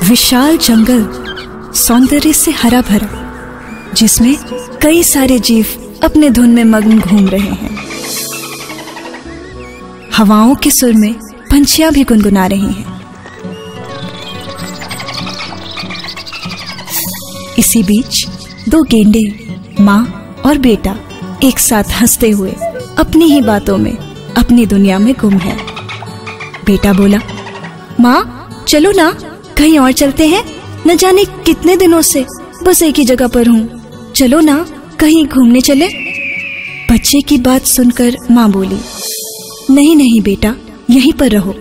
विशाल जंगल सौंदर्य से हरा भरा, जिसमें कई सारे जीव अपने धुन में मग्न घूम रहे हैं। हवाओं के सुर में पंछियां भी गुनगुना रही हैं। इसी बीच दो गेंडे, माँ और बेटा, एक साथ हंसते हुए अपनी ही बातों में अपनी दुनिया में गुम है। बेटा बोला, माँ चलो ना, कहीं और चलते हैं। न जाने कितने दिनों से बस एक ही जगह पर हूँ, चलो ना कहीं घूमने चले। बच्चे की बात सुनकर माँ बोली, नहीं नहीं बेटा, यहीं पर रहो।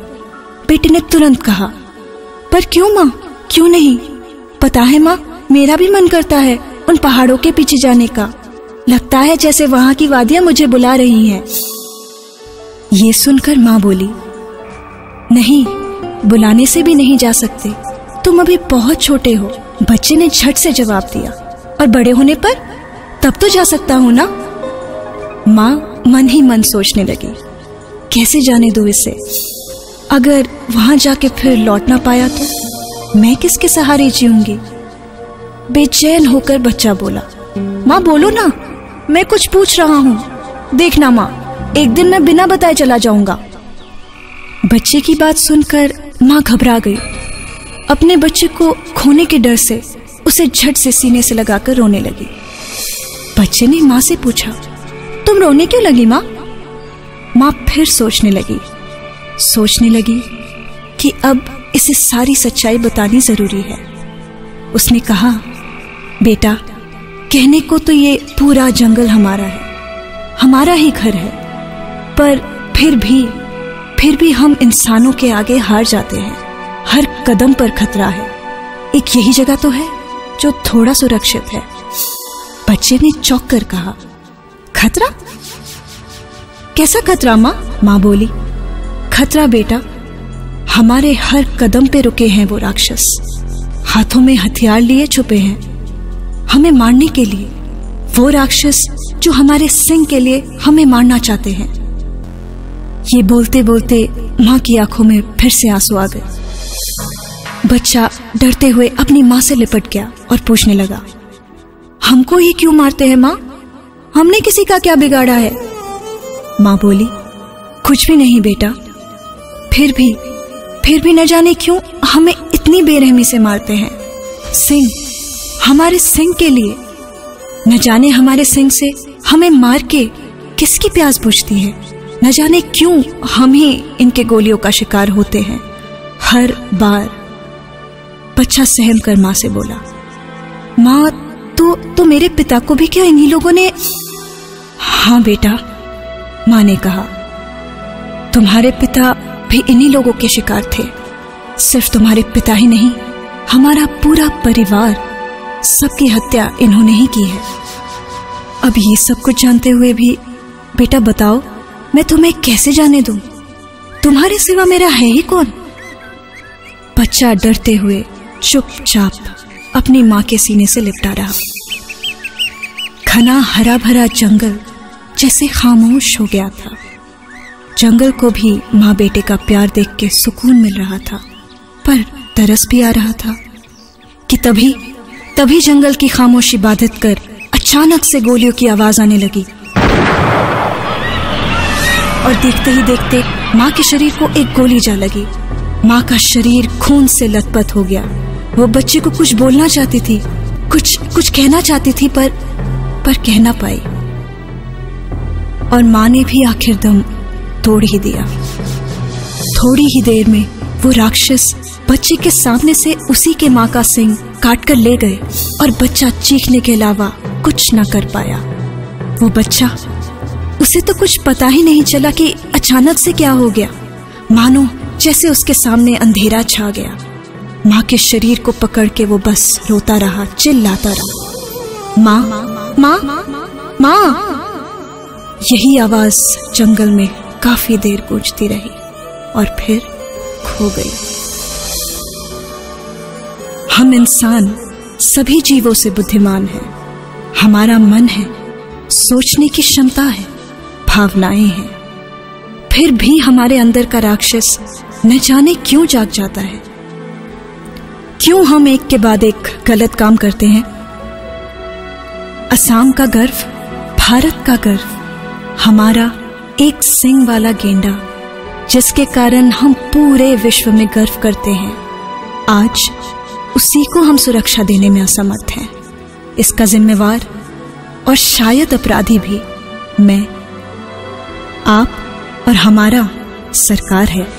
बेटे ने तुरंत कहा, पर क्यों माँ, क्यों नहीं? पता है माँ, मेरा भी मन करता है उन पहाड़ों के पीछे जाने का। लगता है जैसे वहां की वादियां मुझे बुला रही हैं। ये सुनकर माँ बोली, नहीं, बुलाने से भी नहीं जा सकते, तुम अभी बहुत छोटे हो। बच्चे ने झट से जवाब दिया, और बड़े होने पर तब तो जा सकता हूं ना। माँ मन ही मन सोचने लगी, कैसे जाने दो इसे। अगर वहां जाके फिर लौट ना पाया तो मैं किसके सहारे जीऊंगी। बेचैन होकर बच्चा बोला, माँ बोलो ना, मैं कुछ पूछ रहा हूँ। देखना माँ, एक दिन मैं बिना बताए चला जाऊंगा। बच्चे की बात सुनकर माँ घबरा गई। अपने बच्चे को खोने के डर से उसे झट से सीने से लगाकर रोने लगी। बच्चे ने माँ से पूछा, तुम रोने क्यों लगी माँ? माँ फिर सोचने लगी कि अब इसे सारी सच्चाई बतानी जरूरी है। उसने कहा, बेटा, कहने को तो ये पूरा जंगल हमारा है, हमारा ही घर है, पर फिर भी हम इंसानों के आगे हार जाते हैं। हर कदम पर खतरा है। एक यही जगह तो है जो थोड़ा सुरक्षित है। बच्चे ने चौंक कर कहा, खतरा? कैसा खतरा माँ? माँ बोली, खतरा बेटा, हमारे हर कदम पे रुके हैं वो राक्षस। हाथों में हथियार लिए छुपे हैं हमें मारने के लिए। वो राक्षस जो हमारे सिंह के लिए हमें मारना चाहते हैं। ये बोलते बोलते माँ की आंखों में फिर से आंसू आ गए। बच्चा डरते हुए अपनी माँ से लिपट गया और पूछने लगा, हमको ये क्यों मारते हैं माँ? हमने किसी का क्या बिगाड़ा है? माँ बोली, कुछ भी नहीं बेटा, फिर भी न जाने क्यों हमें इतनी बेरहमी से मारते हैं। सिंह, हमारे सिंह के लिए। न जाने हमारे सिंह से हमें मार के किसकी प्यास बुझती है। न जाने क्यों हम ही इनके गोलियों का शिकार होते हैं हर बार। बच्चा सहम कर माँ से बोला, माँ तो मेरे पिता को भी क्या इन्हीं लोगों ने? हाँ बेटा, माँ ने कहा, तुम्हारे पिता भी इन्हीं लोगों के शिकार थे। सिर्फ तुम्हारे पिता ही नहीं, हमारा पूरा परिवार, सबकी हत्या इन्होंने ही की है। अब ये सब कुछ जानते हुए भी बेटा बताओ, मैं तुम्हें कैसे जाने दूं? तुम्हारे सिवा मेरा है ही कौन? बच्चा डरते हुए चुपचाप अपनी माँ के सीने से लिपटा रहा। घना हरा भरा जंगल जैसे खामोश हो गया था। जंगल को भी माँ बेटे का प्यार देख के सुकून मिल रहा था, पर तरस भी आ रहा था कि तभी जंगल की खामोशी बाधित कर अचानक से गोलियों की आवाज आने लगी। और देखते ही देखते माँ के शरीर को एक गोली जा लगी। माँ का शरीर खून से लथपथ हो गया। वो बच्चे को कुछ बोलना चाहती थी, कुछ कहना चाहती थी, पर कह ना पाई। और माँ ने भी आखिर दम तोड़ ही दिया। थोड़ी ही देर में वो राक्षस बच्चे के सामने से उसी के माँ का सिंग काट कर ले गए, और बच्चा चीखने के अलावा कुछ ना कर पाया। वो बच्चा, उसे तो कुछ पता ही नहीं चला कि अचानक से क्या हो गया। मानो जैसे उसके सामने अंधेरा छा गया। माँ के शरीर को पकड़ के वो बस रोता रहा, चिल्लाता रहा, माँ माँ माँ। यही आवाज जंगल में काफी देर गूंजती रही और फिर खो गई। हम इंसान सभी जीवों से बुद्धिमान हैं। हमारा मन है, सोचने की क्षमता है, भावनाएं हैं, फिर भी हमारे अंदर का राक्षस न जाने क्यों जाग जाता है। क्यों हम एक के बाद एक गलत काम करते हैं? असम का गर्व, भारत का गर्व, हमारा एक सिंग वाला गेंडा, जिसके कारण हम पूरे विश्व में गर्व करते हैं, आज उसी को हम सुरक्षा देने में असमर्थ हैं। इसका जिम्मेवार और शायद अपराधी भी मैं, आप और हमारा सरकार है।